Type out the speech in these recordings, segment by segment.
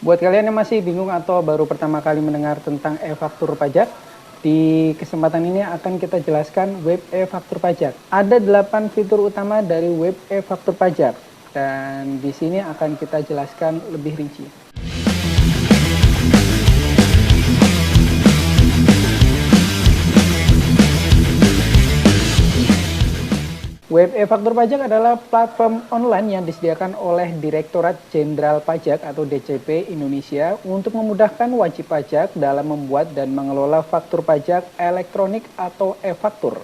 Buat kalian yang masih bingung atau baru pertama kali mendengar tentang e-faktur pajak, di kesempatan ini akan kita jelaskan web e-faktur pajak. Ada 8 fitur utama dari web e-faktur pajak, dan di sini akan kita jelaskan lebih rinci. Web e-faktur pajak adalah platform online yang disediakan oleh Direktorat Jenderal Pajak atau DJP Indonesia untuk memudahkan wajib pajak dalam membuat dan mengelola faktur pajak elektronik atau e-faktur.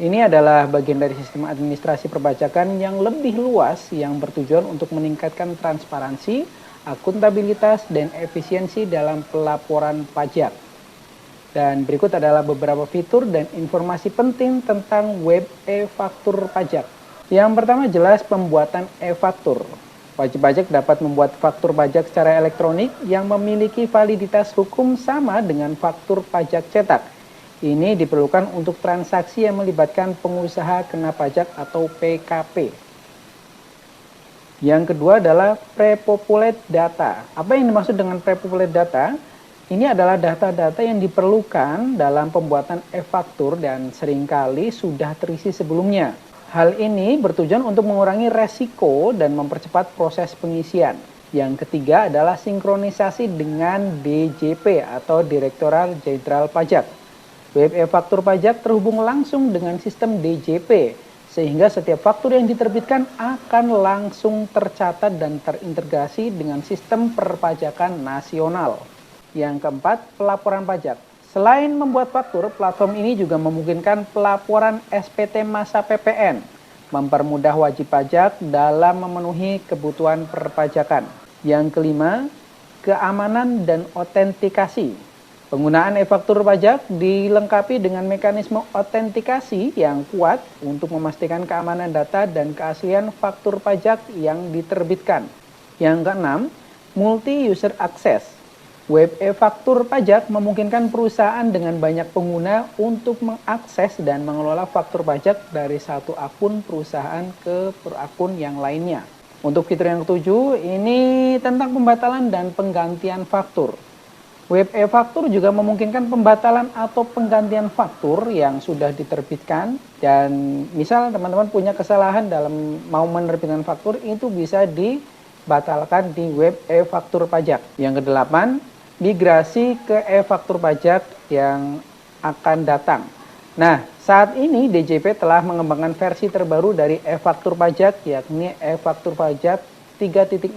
Ini adalah bagian dari sistem administrasi perpajakan yang lebih luas yang bertujuan untuk meningkatkan transparansi, akuntabilitas, dan efisiensi dalam pelaporan pajak. Dan berikut adalah beberapa fitur dan informasi penting tentang web e-faktur pajak. Yang pertama jelas pembuatan e-faktur. Wajib pajak dapat membuat faktur pajak secara elektronik yang memiliki validitas hukum sama dengan faktur pajak cetak. Ini diperlukan untuk transaksi yang melibatkan pengusaha kena pajak atau PKP. Yang kedua adalah pre-populate data. Apa yang dimaksud dengan pre-populate data? Ini adalah data-data yang diperlukan dalam pembuatan e-faktur dan seringkali sudah terisi sebelumnya. Hal ini bertujuan untuk mengurangi resiko dan mempercepat proses pengisian. Yang ketiga adalah sinkronisasi dengan DJP atau Direktorat Jenderal Pajak. Web e-faktur pajak terhubung langsung dengan sistem DJP, sehingga setiap faktur yang diterbitkan akan langsung tercatat dan terintegrasi dengan sistem perpajakan nasional. Yang keempat, pelaporan pajak. Selain membuat faktur, platform ini juga memungkinkan pelaporan SPT masa PPN, mempermudah wajib pajak dalam memenuhi kebutuhan perpajakan. Yang kelima, keamanan dan otentikasi. Penggunaan e-faktur pajak dilengkapi dengan mekanisme otentikasi yang kuat untuk memastikan keamanan data dan keaslian faktur pajak yang diterbitkan. Yang keenam, multi-user access. Web e-faktur pajak memungkinkan perusahaan dengan banyak pengguna untuk mengakses dan mengelola faktur pajak dari satu akun perusahaan ke akun yang lainnya. Untuk fitur yang ketujuh, ini tentang pembatalan dan penggantian faktur. Web e-faktur juga memungkinkan pembatalan atau penggantian faktur yang sudah diterbitkan, dan misal teman-teman punya kesalahan dalam mau menerbitkan faktur, itu bisa dibatalkan di web e-faktur pajak. Yang kedelapan, migrasi ke e-faktur pajak yang akan datang. Nah, saat ini DJP telah mengembangkan versi terbaru dari e-faktur pajak, yakni e-faktur pajak 3.0,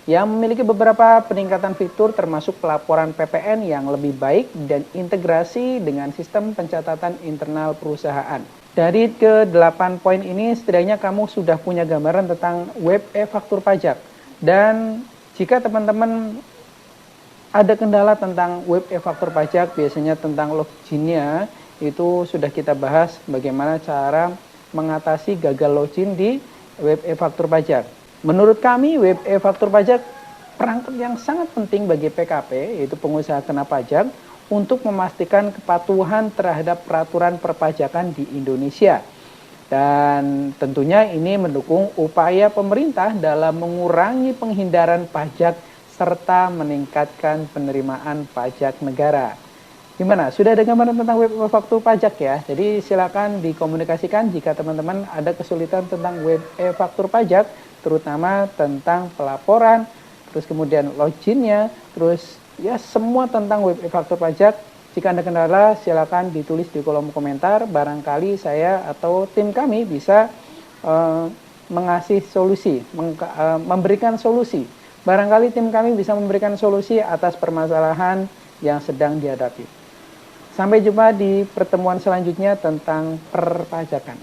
yang memiliki beberapa peningkatan fitur termasuk pelaporan PPN yang lebih baik dan integrasi dengan sistem pencatatan internal perusahaan. Dari ke-8 poin ini, setidaknya kamu sudah punya gambaran tentang web e-faktur pajak. Dan jika teman-teman ada kendala tentang web e-faktur pajak, biasanya tentang loginnya, itu sudah kita bahas bagaimana cara mengatasi gagal login di web e-faktur pajak. Menurut kami, web e-faktur pajak perangkat yang sangat penting bagi PKP, yaitu pengusaha kena pajak, untuk memastikan kepatuhan terhadap peraturan perpajakan di Indonesia. Dan tentunya ini mendukung upaya pemerintah dalam mengurangi penghindaran pajak serta meningkatkan penerimaan pajak negara. Gimana? Sudah ada gambaran tentang web e-faktur pajak ya? Jadi silakan dikomunikasikan jika teman-teman ada kesulitan tentang web e-faktur pajak, terutama tentang pelaporan, terus kemudian loginnya, terus ya semua tentang web e-faktur pajak. Jika ada kendala, silakan ditulis di kolom komentar. Barangkali saya atau tim kami bisa mengasih solusi, memberikan solusi. Barangkali tim kami bisa memberikan solusi atas permasalahan yang sedang dihadapi. Sampai jumpa di pertemuan selanjutnya tentang perpajakan.